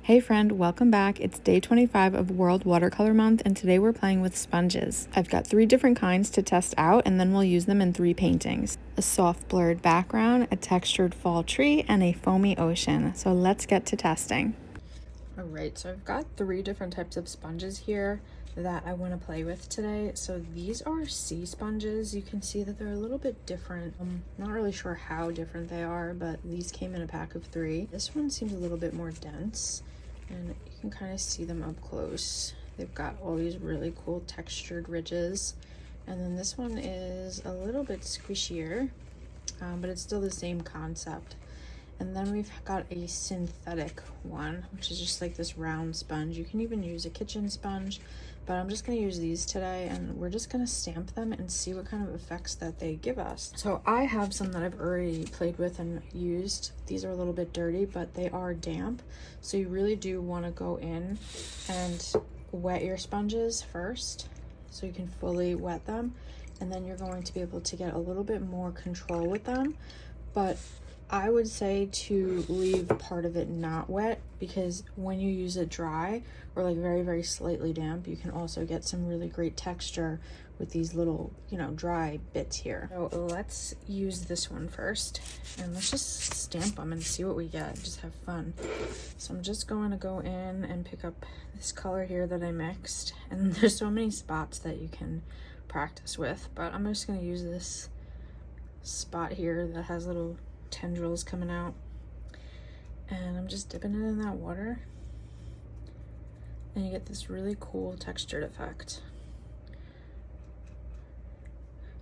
Hey friend, welcome back. It's day 25 of World Watercolor Month, and today we're playing with sponges. I've got 3 different kinds to test out, and then we'll use them in 3 paintings. A soft blurred background, a textured fall tree, and a foamy ocean. So let's get to testing. Alright, so I've got 3 different types of sponges here that I want to play with today. So these are sea sponges. You can see that they're a little bit different. I'm not really sure how different they are, but these came in a pack of 3. This one seems a little bit more dense, and you can kind of see them up close. They've got all these really cool textured ridges. And then this one is a little bit squishier, but it's still the same concept. And then we've got a synthetic one, which is just like this round sponge. You can even use a kitchen sponge, but I'm just gonna use these today, and we're just gonna stamp them and see what kind of effects that they give us. So I have some that I've already played with and used. These are a little bit dirty, but they are damp. So you really do wanna go in and wet your sponges first, so you can fully wet them. And then you're going to be able to get a little bit more control with them. But I would say to leave part of it not wet, because when you use it dry or like very, very slightly damp, you can also get some really great texture with these little, dry bits here. So let's use this one first, and let's just stamp them and see what we get. Just have fun. So I'm just going to go in and pick up this color here that I mixed, and there's so many spots that you can practice with, but I'm just going to use this spot here that has little tendrils coming out, and I'm just dipping it in that water, and you get this really cool textured effect.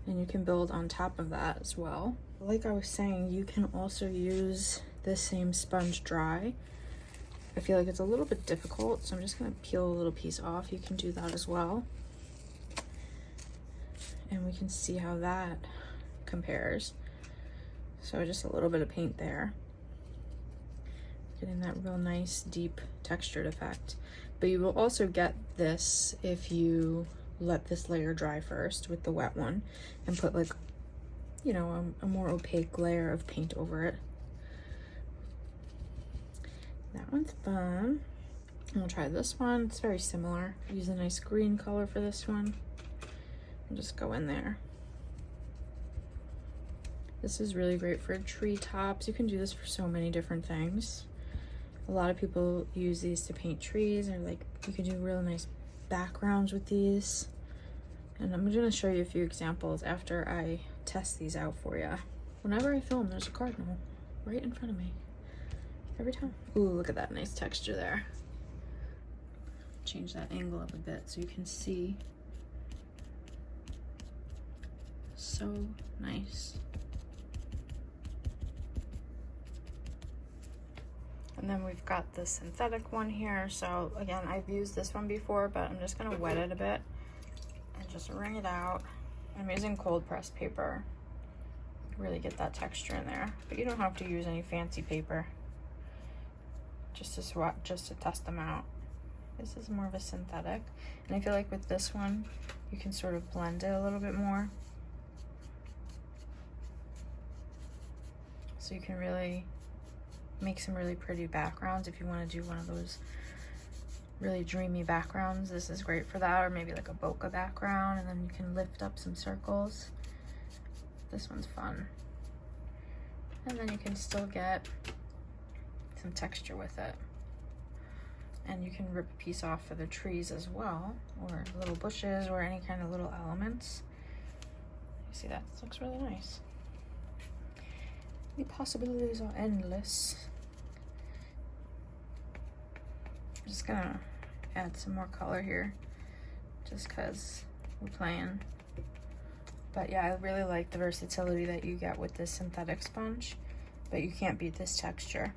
And you can build on top of that as well. Like I was saying, you can also use this same sponge dry. I feel like it's a little bit difficult, so I'm just going to peel a little piece off. You can do that as well, and we can see how that compares. So just a little bit of paint there, getting that real nice deep textured effect. But you will also get this if you let this layer dry first with the wet one and put like, a more opaque layer of paint over it. That one's fun. And we'll try this one. It's very similar. Use a nice green color for this one and just go in there. This is really great for treetops. You can do this for so many different things. A lot of people use these to paint trees, or like you can do really nice backgrounds with these. And I'm gonna show you a few examples after I test these out for you. Whenever I film, there's a cardinal right in front of me. Every time. Ooh, look at that nice texture there. Change that angle up a bit so you can see. So nice. And then we've got the synthetic one here. So again, I've used this one before, but I'm just gonna wet it a bit and just wring it out. I'm using cold pressed paper. Really get that texture in there, but you don't have to use any fancy paper. Just to test them out. This is more of a synthetic, and I feel like with this one, you can sort of blend it a little bit more. So you can really make some really pretty backgrounds if you want to do one of those really dreamy backgrounds. This is great for that, or maybe like a bokeh background, and then you can lift up some circles. This one's fun. And then you can still get some texture with it. And you can rip a piece off for the trees as well, or little bushes, or any kind of little elements. You see that? This looks really nice. The possibilities are endless. I'm just gonna add some more color here, just cause we're playing. But yeah, I really like the versatility that you get with this synthetic sponge, but you can't beat this texture.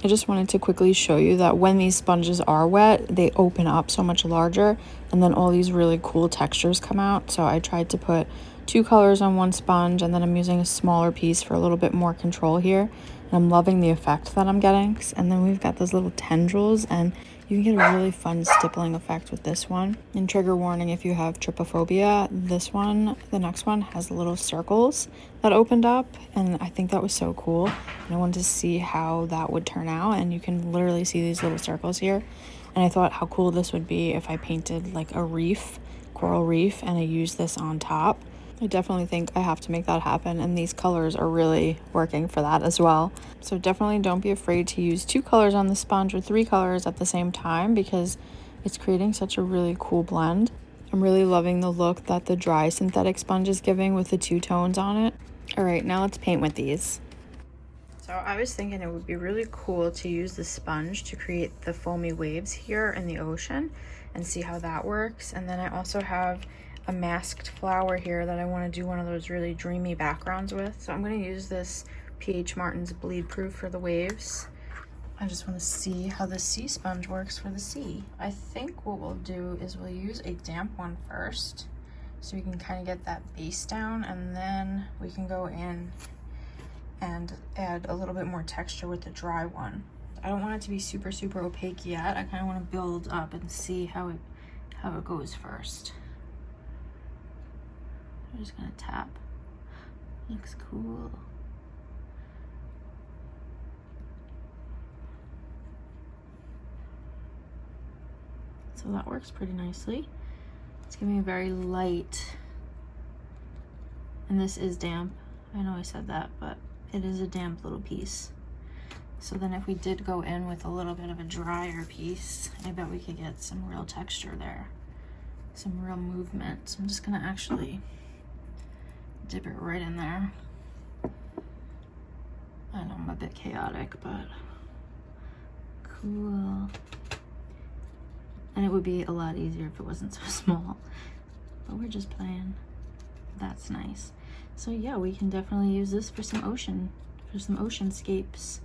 I just wanted to quickly show you that when these sponges are wet, they open up so much larger, and then all these really cool textures come out. So I tried to put 2 colors on one sponge, and then I'm using a smaller piece for a little bit more control here, I'm loving the effect that I'm getting. And then we've got those little tendrils, and you can get a really fun stippling effect with this one. And trigger warning if you have trypophobia, the next one has little circles that opened up, and I think that was so cool. And I wanted to see how that would turn out, and you can literally see these little circles here. And I thought how cool this would be if I painted like a reef, coral reef, and I used this on top. I definitely think I have to make that happen, and these colors are really working for that as well. So definitely don't be afraid to use 2 colors on the sponge or 3 colors at the same time, because it's creating such a really cool blend. I'm really loving the look that the dry synthetic sponge is giving with the 2 tones on it. All right, now let's paint with these. So I was thinking it would be really cool to use the sponge to create the foamy waves here in the ocean and see how that works. And then I also have a masked flower here that I want to do one of those really dreamy backgrounds with. So I'm going to use this PH Martin's Bleed Proof for the waves. I just want to see how the sea sponge works for the sea. I think what we'll do is we'll use a damp one first, so we can kind of get that base down, and then we can go in and add a little bit more texture with the dry one. I don't want it to be super opaque yet. I kind of want to build up and see how it goes first. I'm just gonna tap. Looks cool. So that works pretty nicely. It's giving me a very light, and this is damp. I know I said that, but it is a damp little piece. So then if we did go in with a little bit of a drier piece, I bet we could get some real texture there, some real movement. So I'm just gonna actually dip it right in there. I know I'm a bit chaotic, but cool. And it would be a lot easier if it wasn't so small, but we're just playing. That's nice. So yeah, we can definitely use this for some oceanscapes.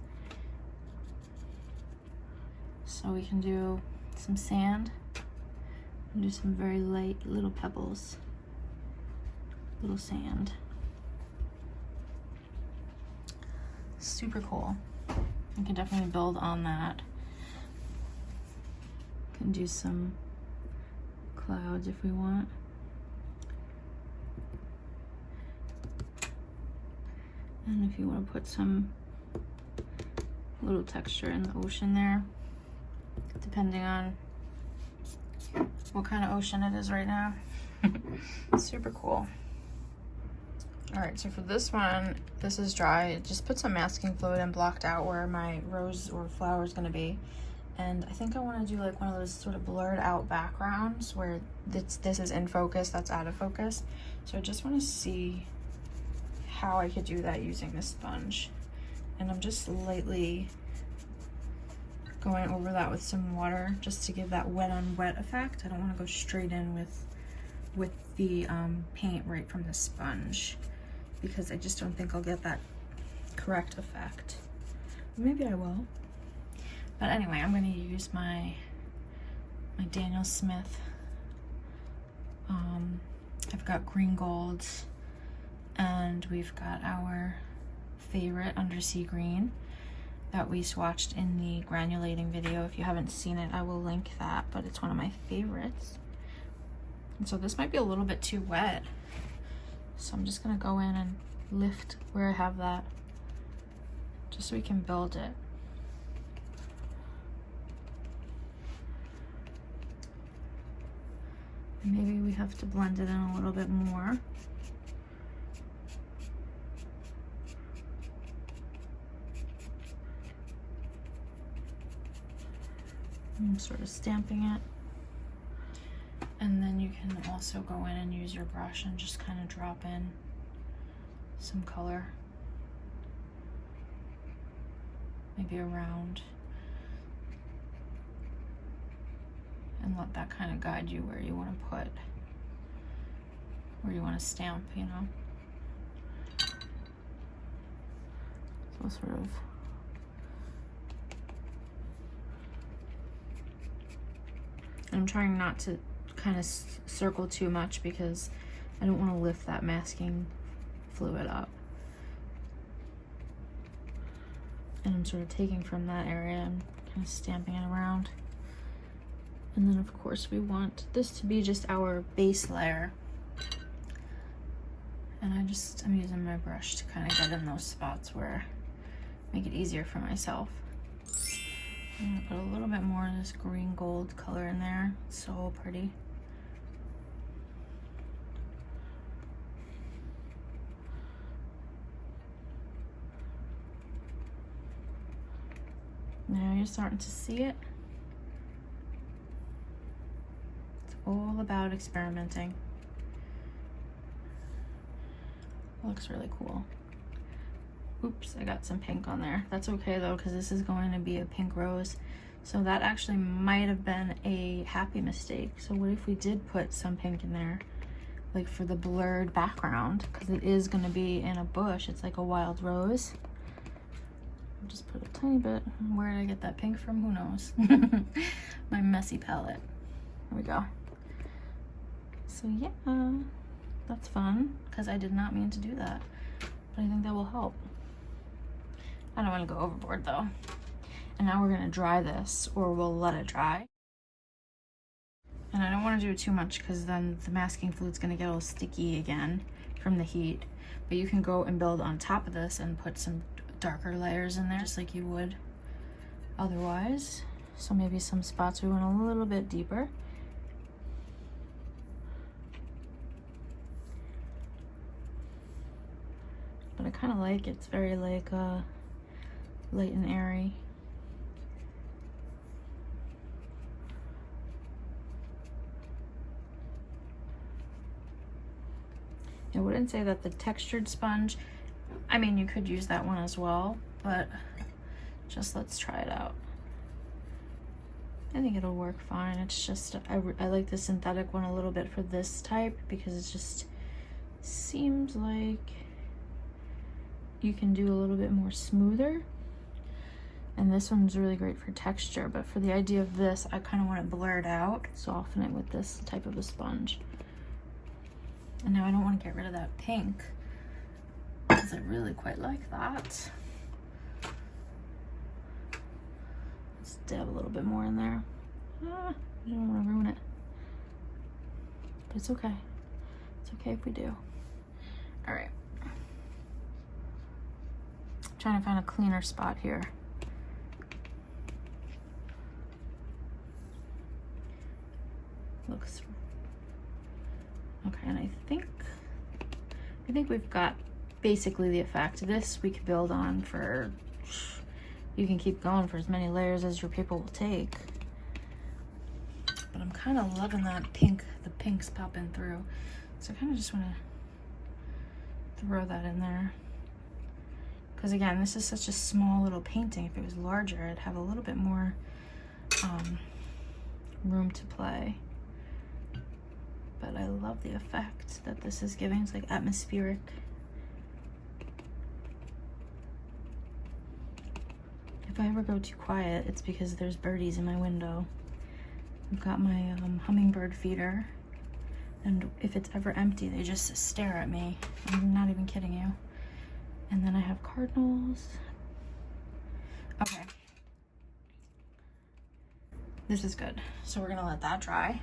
So we can do some sand and do some very light little pebbles, little sand. Super cool. We can definitely build on that. Can do some clouds if we want. And if you want to put some little texture in the ocean there, depending on what kind of ocean it is right now. Super cool. All right, so for this one, this is dry. Just put some masking fluid and blocked out where my rose or flower is gonna be. And I think I want to do like one of those sort of blurred out backgrounds where this is in focus, that's out of focus. So I just want to see how I could do that using this sponge. And I'm just lightly going over that with some water just to give that wet on wet effect. I don't want to go straight in with the paint right from the sponge, because I just don't think I'll get that correct effect. Maybe I will. But anyway, I'm going to use my Daniel Smith. I've got green golds, and we've got our favorite undersea green that we swatched in the granulating video. If you haven't seen it, I will link that, but it's one of my favorites. And so this might be a little bit too wet. So I'm just going to go in and lift where I have that, just so we can build it. Maybe we have to blend it in a little bit more. I'm sort of stamping it. And then you can also go in and use your brush and just kind of drop in some color. Maybe around. And let that kind of guide you where you want to put, where you want to stamp, you know. So sort of I'm trying not to kind of circle too much because I don't want to lift that masking fluid up. sort of taking from that area and kind of stamping it around. And then of course we want this to be just our base layer. And I'm using my brush to kind of get in those spots where make it easier for myself. I'm gonna put a little bit more of this green gold color in there. It's so pretty. Now you're starting to see it. It's all about experimenting. Looks really cool. Oops, I got some pink on there. That's okay though, because this is going to be a pink rose. So that actually might have been a happy mistake. So what if we did put some pink in there, like for the blurred background, because it is going to be in a bush. It's like a wild rose. I'll just put a tiny bit. Where did I get that pink from? Who knows? My messy palette. There we go. So yeah, that's fun, because I did not mean to do that, but I think that will help. I don't want to go overboard though. And now we're going to dry this, or we'll let it dry. And I don't want to do it too much, because then the masking fluid's going to get all sticky again from the heat. But you can go and build on top of this and put some darker layers in there, just like you would otherwise. So maybe some spots we went a little bit deeper. But I kind of like it. It's very like light and airy. I wouldn't say that the textured sponge, I mean, you could use that one as well, but just let's try it out. I think it'll work fine. It's just, I like the synthetic one a little bit for this type, because it just seems like you can do a little bit more smoother. And this one's really great for texture, but for the idea of this, I kind of want it blurred out. Soften it with this type of a sponge. And now I don't want to get rid of that pink, because I really quite like that. Let's dab a little bit more in there. I don't want to ruin it, but it's okay. It's okay if we do. All right. Trying to find a cleaner spot here. Looks okay, and I think we've got basically the effect. This we could build on for, you can keep going for as many layers as your paper will take. But I'm kind of loving that pink, the pinks popping through. So I kind of just want to throw that in there. Because again, this is such a small little painting. If it was larger, I'd have a little bit more room to play. But I love the effect that this is giving. It's like atmospheric. If I ever go too quiet, it's because there's birdies in my window. I've got my hummingbird feeder, and if it's ever empty, they just stare at me. I'm not even kidding you. And then I have cardinals. Okay. This is good. So we're gonna let that dry.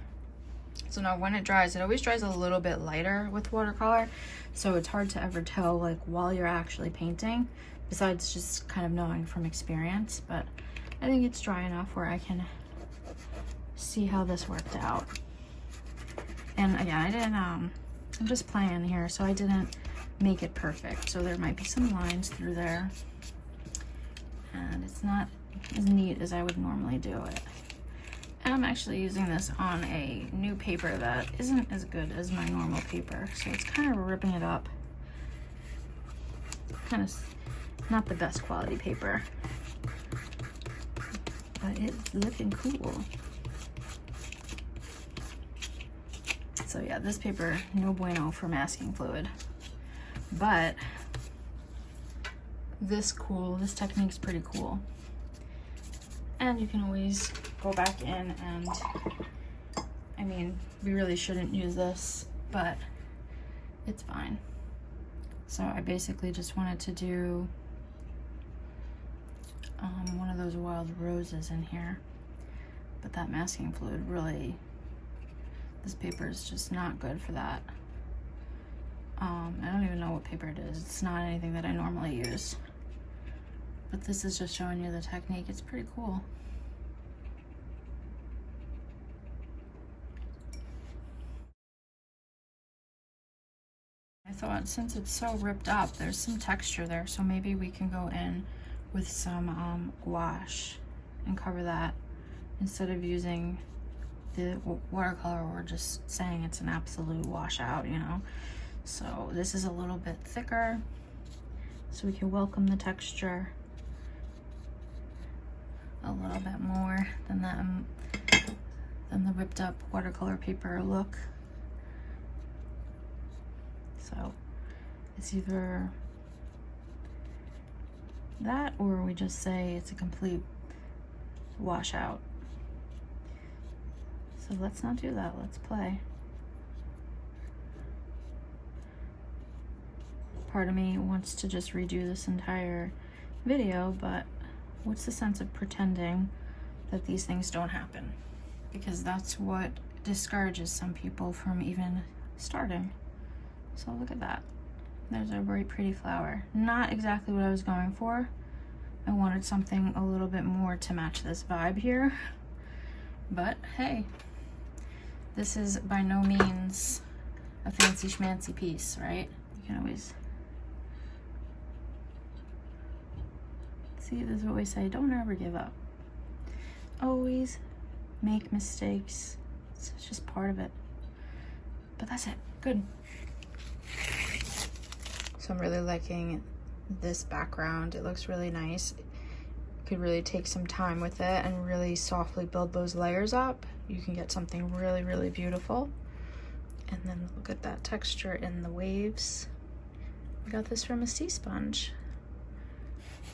So now when it dries, it always dries a little bit lighter with watercolor, so it's hard to ever tell like while you're actually painting, besides just kind of knowing from experience. But I think it's dry enough where I can see how this worked out. And again, I didn't I'm just playing here, so I didn't make it perfect, so there might be some lines through there, and it's not as neat as I would normally do it. And I'm actually using this on a new paper that isn't as good as my normal paper, so it's kind of ripping it up. Kind of not the best quality paper, but it's looking cool. So yeah, this paper, no bueno for masking fluid. But this technique's pretty cool. And you can always go back in and, I mean, we really shouldn't use this, but it's fine. So I basically just wanted to do one of those wild roses in here. But that masking fluid really, this paper is just not good for that. I don't even know what paper it is. It's not anything that I normally use. But this is just showing you the technique. It's pretty cool. I thought since it's so ripped up, there's some texture there, so maybe we can go in with some gouache and cover that instead of using the watercolor or just saying it's an absolute washout, you know. So this is a little bit thicker, so we can welcome the texture a little bit more than the ripped up watercolor paper look. So it's either that or we just say it's a complete washout. So let's not do that, let's play. Part of me wants to just redo this entire video, but what's the sense of pretending that these things don't happen? Because that's what discourages some people from even starting. So look at that. There's a very pretty flower. Not exactly what I was going for. I wanted something a little bit more to match this vibe here. But hey, this is by no means a fancy schmancy piece, right? You can always see, this is what we say, don't ever give up. Always make mistakes. It's just part of it. But that's it. Good. So I'm really liking this background. It looks really nice. Could really take some time with it and really softly build those layers up. You can get something really, really beautiful. And then look at that texture in the waves. I got this from a sea sponge.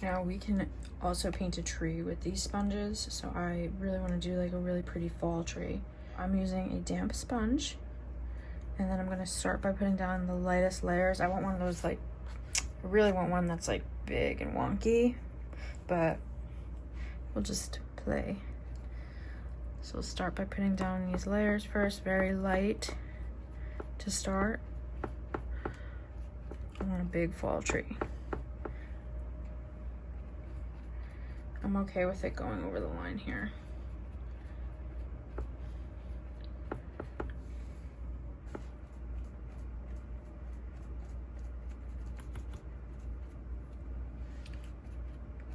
Now we can also paint a tree with these sponges. So I really want to do like a really pretty fall tree. I'm using a damp sponge. And then I'm gonna start by putting down the lightest layers. I want one of those, like, I really want one that's like big and wonky, but we'll just play. So we'll start by putting down these layers first, very light to start. I want a big fall tree. I'm okay with it going over the line here.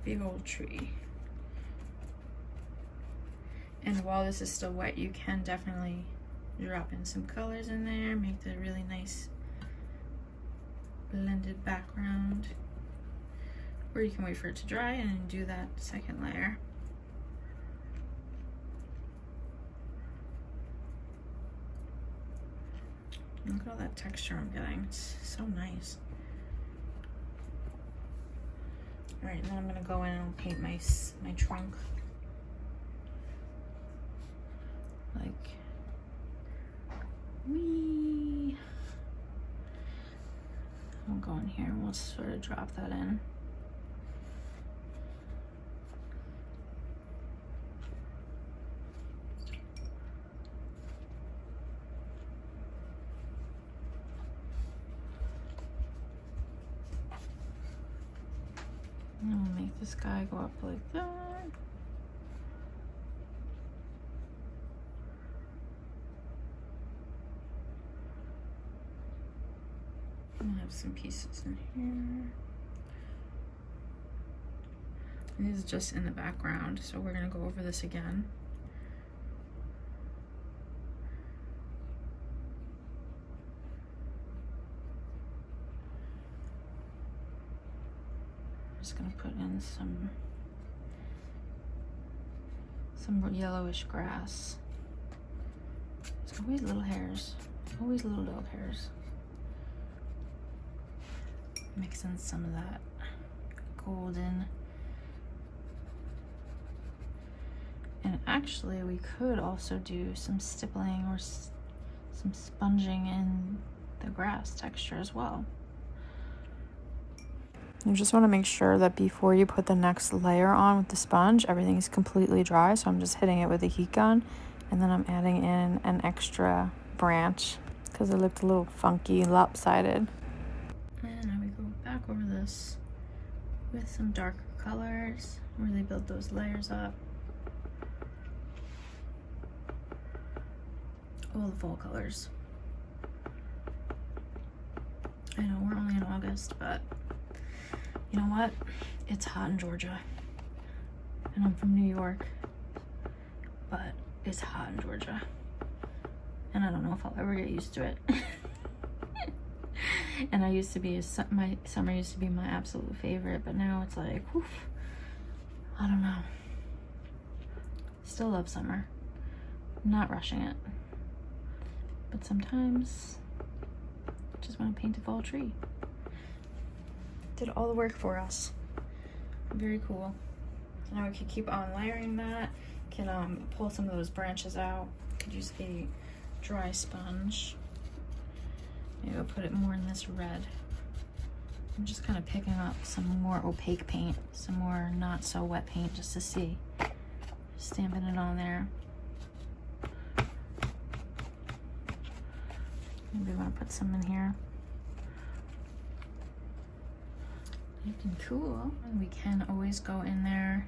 Big old tree. And while this is still wet, you can definitely drop in some colors in there, make the really nice blended background. Or you can wait for it to dry and then do that second layer. Look at all that texture I'm getting. It's so nice. All right, and then I'm gonna go in and paint my trunk. Like, wee. We'll go in here and we'll sort of drop that in. And we'll make this guy go up like that. And I have some pieces in here. And this is just in the background, so we're gonna go over this again. Just gonna put in some yellowish grass. There's always little hairs, always little dog hairs. Mix in some of that golden. And actually we could also do some stippling or some sponging in the grass texture as well. You just want to make sure that before you put the next layer on with the sponge, everything's completely dry. So I'm just hitting it with a heat gun, and then I'm adding in an extra branch because it looked a little funky, lopsided. And now we go back over this with some darker colors, really build those layers up. All the fall colors. I know we're only in August, but you know what? It's hot in Georgia. And I'm from New York, but it's hot in Georgia. And I don't know if I'll ever get used to it. And I used to be, my summer used to be my absolute favorite, but now it's like, whew, I don't know. Still love summer. Not rushing it. But sometimes I just want to paint a fall tree. Did all the work for us. Very cool. So now we can keep on layering that. Can pull some of those branches out. Could use a dry sponge. Maybe I'll put it more in this red. I'm just kind of picking up some more opaque paint, some more not so wet paint just to see. Stamping it on there. Maybe we want to put some in here. Looking cool. And we can always go in there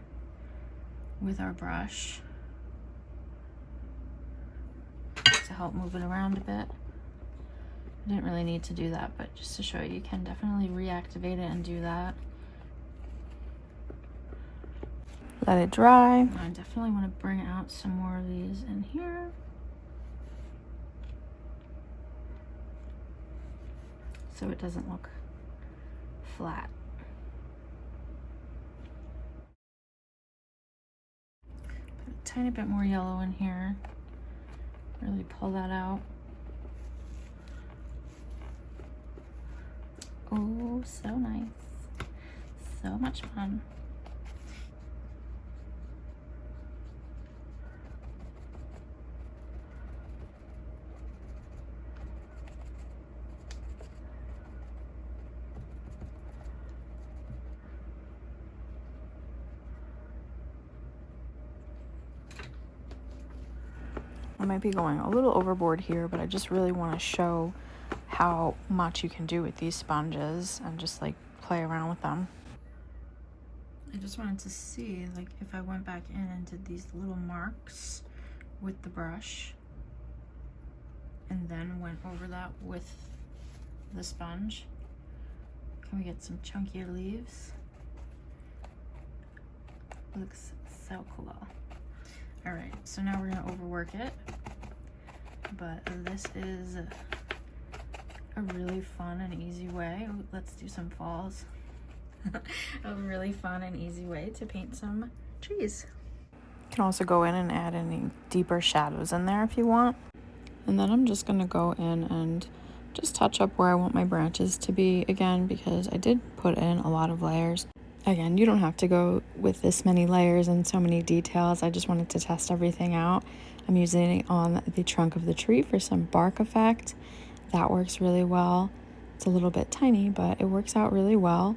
with our brush to help move it around a bit. I didn't really need to do that, but just to show you, you can definitely reactivate it and do that. Let it dry. I definitely want to bring out some more of these in here. So it doesn't look flat. Put a tiny bit more yellow in here. Really pull that out. Oh, so nice. So much fun. I might be going a little overboard here, but I just really want to show how much you can do with these sponges and just like play around with them. I just wanted to see like if I went back in and did these little marks with the brush and then went over that with the sponge. Can we get some chunkier leaves? Looks so cool. All right, so now we're gonna overwork it, but this is a really fun and easy way. Let's do some falls. A really fun and easy way to paint some trees. You can also go in and add any deeper shadows in there if you want. And then I'm just gonna go in and just touch up where I want my branches to be again, because I did put in a lot of layers. Again, you don't have to go with this many layers and so many details. I just wanted to test everything out. I'm using it on the trunk of the tree for some bark effect. That works really well. It's a little bit tiny, but it works out really well.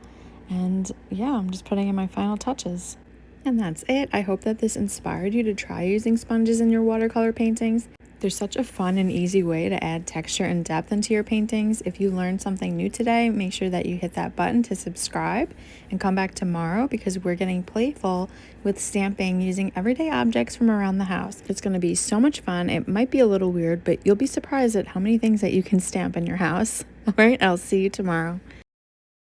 And yeah, I'm just putting in my final touches. And that's it. I hope that this inspired you to try using sponges in your watercolor paintings. There's such a fun and easy way to add texture and depth into your paintings. If you learned something new today, make sure that you hit that button to subscribe and come back tomorrow, because we're getting playful with stamping using everyday objects from around the house. It's going to be so much fun. It might be a little weird, but you'll be surprised at how many things that you can stamp in your house. All right, I'll see you tomorrow.